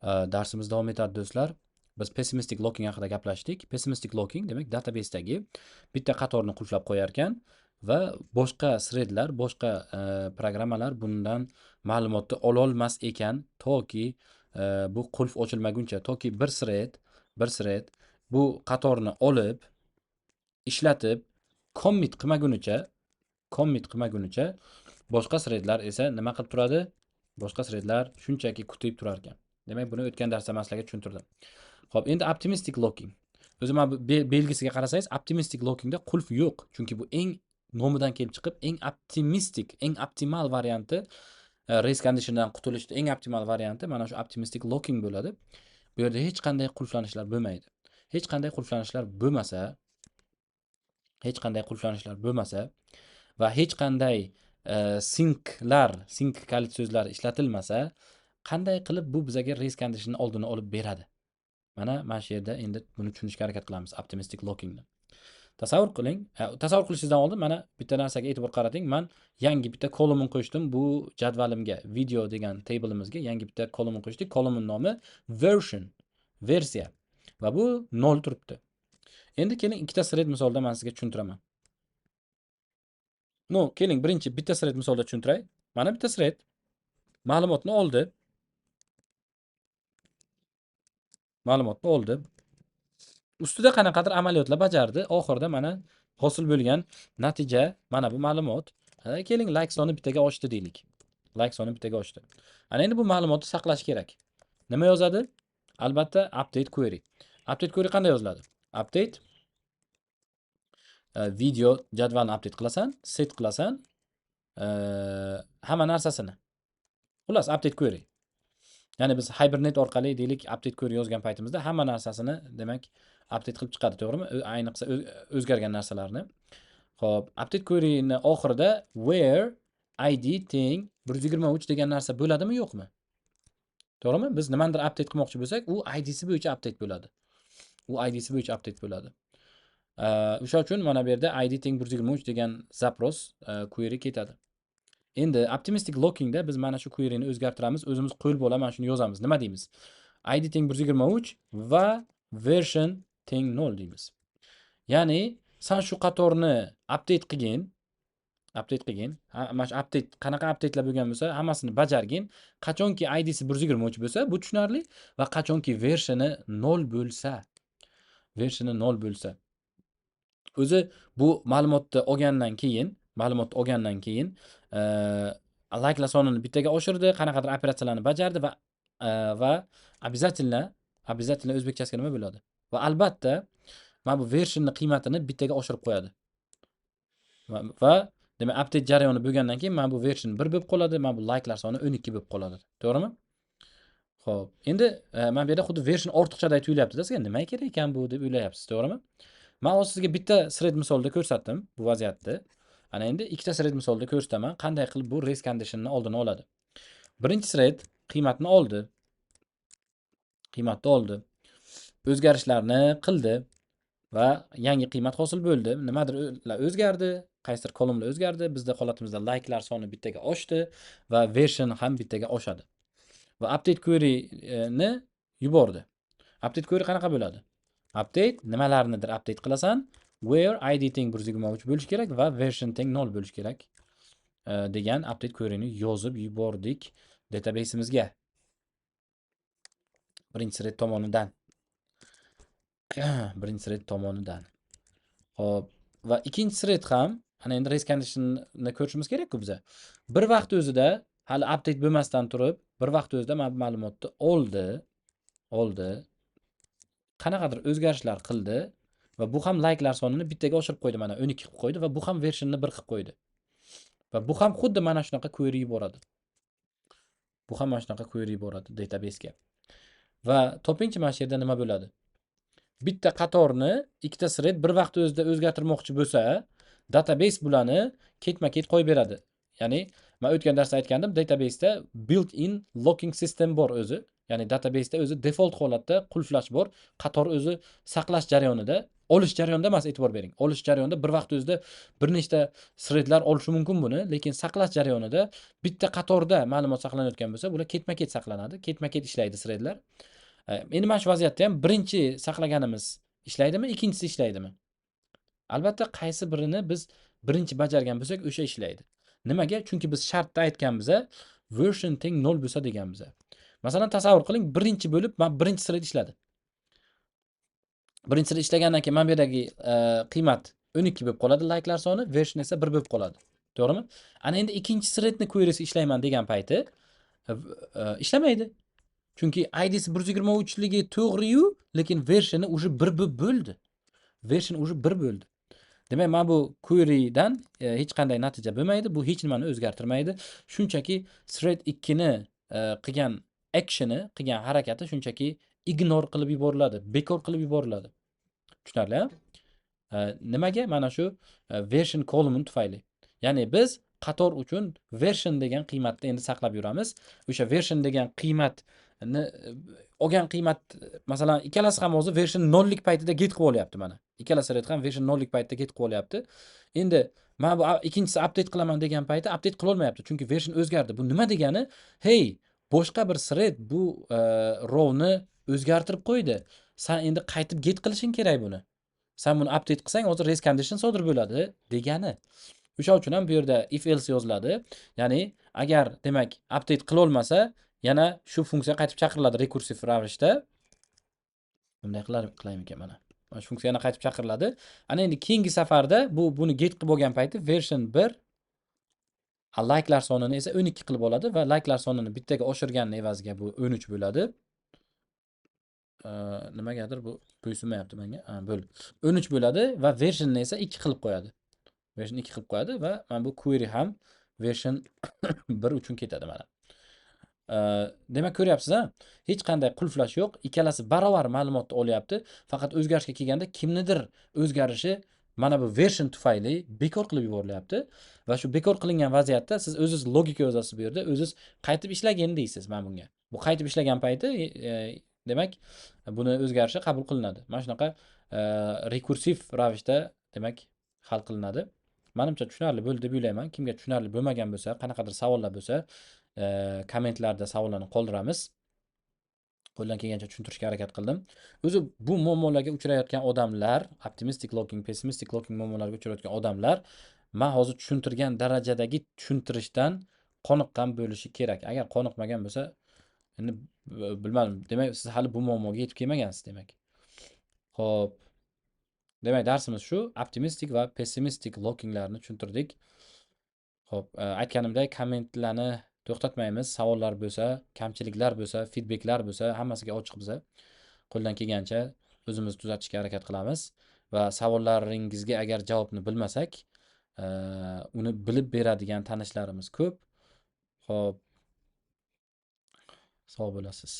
Darsimiz davom etadi do'stlar. Biz pessimistic locking haqida gaplashdik. Pessimistic locking demak databasedagi bitta qatorni qulflab qo'yar ekan va boshqa threadlar, boshqa programmalar bundan ma'lumotni ololmas ekan toki bu qulf ochilmaguncha, toki bir thread bu qatorni olib, ishlatib, commit qilmagunicha boshqa threadlar esa nima qilib turadi? Boshqa threadlar shunchaki kutib turar ekan. Demak, buni o'tgan darsda man sizlarga tushuntirdim. Xo'p, endi optimistic locking. O'zi mana bu belgisiga qarasangiz, optimistic lockingda qulf yo'q. Chunki bu eng nomidan kelib chiqib, eng optimistic, eng optimal varianti, race conditiondan qutulishda eng optimal varianti mana shu optimistic locking bo'ladi. Bu yerda hech qanday qulflanishlar bo'lmaydi. Hech qanday qulflanishlar bo'lmasa, va hech qanday sync kalit so'zlar ishlatilmasa, qanday qilib bu bizga race condition oldini olib beradi? Mana shu yerda endi buni tushunishga harakat qilamiz optimistic lockingni. Tasavvur qiling, tasavvur qilishingizdan oldin mana bitta narsaga e'tibor qarating. Men yangi bitta kolumn qo'shdim bu jadvalimga, video degan tableimizga yangi bitta kolumn qo'shdik. Kolumn nomi version, versiya va bu 0 turibdi. Endi keling ikkita thread misolida men sizga tushuntiraman. Keling birinchi bitta thread misolida tushuntiray. Mana bitta thread ma'lumotni oldi. Ustida qanaqadir amaliyotlar bajardi. Oxirida mana hosil bo'lgan natija mana bu ma'lumot. Keling like soni bittaga oshdi deylik. Like soni bittaga oshdi. Ana endi bu ma'lumotni saqlash kerak. Nima yozadi? Albatta update query. Update query qanday yoziladi? Update video jadvalni update qilasan, set qilasan, hamma narsasini. Xullas update query. Ya'ni biz Hibernate orqali deylik update query yozgan paytimizda hamma narsasini demak update qilib chiqadi, to'g'rimi? Ayniqsa o'zgargan narsalarni. Xo'p, update queryni oxirida where id teng 123 degan narsa bo'ladimi, yo'qmi? To'g'rimi? Biz nimanidir update qilmoqchi bo'lsak, u idsi bo'yicha update bo'ladi. O'sha uchun mana bu yerda id teng 123 degan zapros query ketadi. Endi optimistic lockingda biz mana shu queryni o'zgartiramiz, o'zimiz qo'l bola mana shuni yozamiz. Nima deymiz? id teng 123 va version teng 0 deymiz. Ya'ni sen shu qatorni update qilgin, mana shu update qanaqa updatelar bo'lgan bo'lsa, hammasini bajargin. Qachonki idsi 123 bo'lsa, bu tushunarli va qachonki versioni 0 bo'lsa, o'zi bu ma'lumotni olgandan keyin like'lar sonini bittaga oshirdi, qanaqadir operatsiyalarni bajardi va обязательно o'zbekchasiga nima bo'ladi? Va albatta mana bu versionni qiymatini bittaga oshirib qo'yadi. Va demak update jarayoni bo'lgandan keyin mana bu version 1 bo'lib qoladi, mana bu like'lar soni 12 bo'lib qoladi. To'g'rimi? Xo'p, endi mana bu yerda xuddi version ortiqchaday tuyulyapti-da, sizga nima kerak ekan bu deb o'ylayapsiz, to'g'rimi? Men hozir sizga bitta thread misolida ko'rsatdim bu vaziyatni. Ana endi ikkita thread misolida ko'rsataman, qanday qilib bu race conditionni oldini oladi. Birinchi thread qiymatni oldi. O'zgarishlarni qildi va yangi qiymat hosil bo'ldi. Nimadir o'zgardi, qaysidir kolumnlar o'zgardi. Bizda holatimizda like'lar soni bittaga oshdi va version ham bittaga oshadi. Va update query ni yubordi. Update query qanaqa bo'ladi? Update nimalarnidir update qilasan, where id teng 123 bo'lish kerak va version teng 0 bo'lish kerak degan update queryni yozib yubordik database'imizga. Birinchi thread tomonidan. Xo'p, va ikkinchi thread ham ana endi race conditionni ko'rishimiz kerak-ku biza. Bir vaqt o'zida hali update bo'lmasdan turib, bir vaqt o'zida ma'lumotni oldi. Qanaqadir o'zgarishlar qildi va bu ham like'lar sonini bittaga oshirib qo'ydi, mana 12 qilib qo'ydi va bu ham versionni 1 qilib qo'ydi. Va bu ham xuddi mana shunaqa query yuboradi. Database ga. Va topingchi mana shu yerda nima bo'ladi? Bitta qatorni ikkita thread bir vaqt o'zida o'zgartirmoqchi bo'lsa, database bularni ketma-ket qo'yib beradi. Ya'ni men o'tgan darsda aytgandim, database da built-in locking system bor o'zi. Ya'ni databaseda o'zi default holatda qulflash bor. Qator o'zi saqlash jarayonida, olish jarayonida emas, e'tibor bering. Olish jarayonida bir vaqt o'zida bir nechta threadlar olishi mumkin buni, lekin saqlash jarayonida bitta qatorda ma'lumot saqlanayotgan bo'lsa, bular ketma-ket saqlanadi, ketma-ket ishlaydi threadlar. Endi mana shu vaziyatda ham birinchi saqlaganimiz ishlaydimi, ikkinchisi ishlaydimi? Albatta qaysi birini biz birinchi bajargan bo'lsak, o'sha ishlaydi. Nimaga? Chunki biz shartda aytganmiz, version teng 0 bo'lsa deganmiz. Masalan, tasavvur qiling, birinchi bo'lib men birinchi thread ishladi. Birinchi thread ishlagandan keyin mana bu yerdagi qiymat 12 bo'lib qoladi, likelar soni, version esa 1 bo'lib qoladi. To'g'rimi? Ana endi ikkinchi threadni querysi ishlayman degan payti ishlamaydi. Chunki ID'si 123 ligi to'g'ri-yu, lekin versioni уже 1 bo'ldi. Version уже 1 bo'ldi. Demak, mana bu querydan hech qanday natija bo'lmaydi. Bu hech nimani o'zgartirmaydi. Shunchaki thread 2 ni qilgan actioni, qilgan harakati shunchaki ignore qilib yuboriladi, bekor qilib yuboriladi. Tushunarli? Nimaga? Mana shu version column tufayli. Ya'ni biz qator uchun version degan qiymatni endi saqlab yuramiz. O'sha version degan qiymatni olgan qiymat, masalan, ikkalasi ham o'zi version 0 lik paytida get qilib olyapti mana. Ikkala thread ham version 0 lik paytda get qilib olyapti. Endi mana bu ikkinchisi update qilaman degan payti update qila olmayapti, chunki version o'zgardi. Bu nima degani? Hey, boshqa bir thread bu rowni o'zgartirib qo'ydi. Sen endi qaytib get qilishing kerak buni. Sen buni update qilsang, hozir race condition sodir bo'ladi degani. O'sha uchun ham bu yerda if else yoziladi. Ya'ni agar demak update qila olmasa, yana shu funksiya qaytib chaqiriladi rekursiv ravishda. Bunday qilaymi ekan mana. Mana shu funksiya yana qaytib chaqiriladi. Ana endi keyingi safarda buni get qilib bo'lgan payti version 1 likelar sonini esa 12 qilib oladi va likelar sonini bittaga oshirganning evaziga bu 13 bo'ladi. Nimagadir bu bo'ysunmayapti menga. Bo'l. 13 bo'ladi va versionni esa 2 qilib qo'yadi. Version 2 qilib qo'yadi va mana bu query ham version 1 uchun ketadi mana. Demak, ko'ryapsiz-a? Hech qanday qulflash yo'q. Ikkalasi barobar ma'lumotni olyapti. Faqat o'zgarishga kelganda kimnidir o'zgarishi mana bu version tufayli bekor qilib yuborilyapti va shu bekor qilingan vaziyatda siz o'zingiz logika yozasiz bu yerda, o'zingiz qaytib ishlagin deysiz mana bunga. Bu qaytib ishlagan payti demak, buni o'zgarishi qabul qilinadi. Mana shunaqa rekursiv ravishda demak hal qilinadi. Menimcha tushunarli bo'ldi deb o'ylayman. Kimga tushunarli bo'lmagan bo'lsa, qanaqadir savollar bo'lsa, kommentlarda savollarni qoldiramiz. Qo'ldan kelgancha tushuntirishga harakat qildim. O'zi bu muammolarga uchrayotgan odamlar, optimistic locking, pessimistic locking muammolariga uchrayotgan odamlar men hozir tushuntirgan darajadagi tushuntirishdan qoniqqan bo'lishi kerak. Agar qoniqmagan bo'lsa, endi bilmadim. Demak, siz hali bu muammoga yetib kelmagansiz demak. Xo'p. Demak, darsimiz shu. Optimistic va pessimistic lockinglarni tushuntirdik. Xo'p, aytganimdek, kommentlarni to'xtatmaymiz. Savollar bo'lsa, kamchiliklar bo'lsa, feedbacklar bo'lsa, hammasiga ochiq biz. Qo'ldan kelgancha o'zimiz tuzatishga harakat qilamiz va savollaringizga agar javobni bilmasak, uni bilib beradigan tanishlarimiz ko'p. Xo'p, sog' bo'lasiz.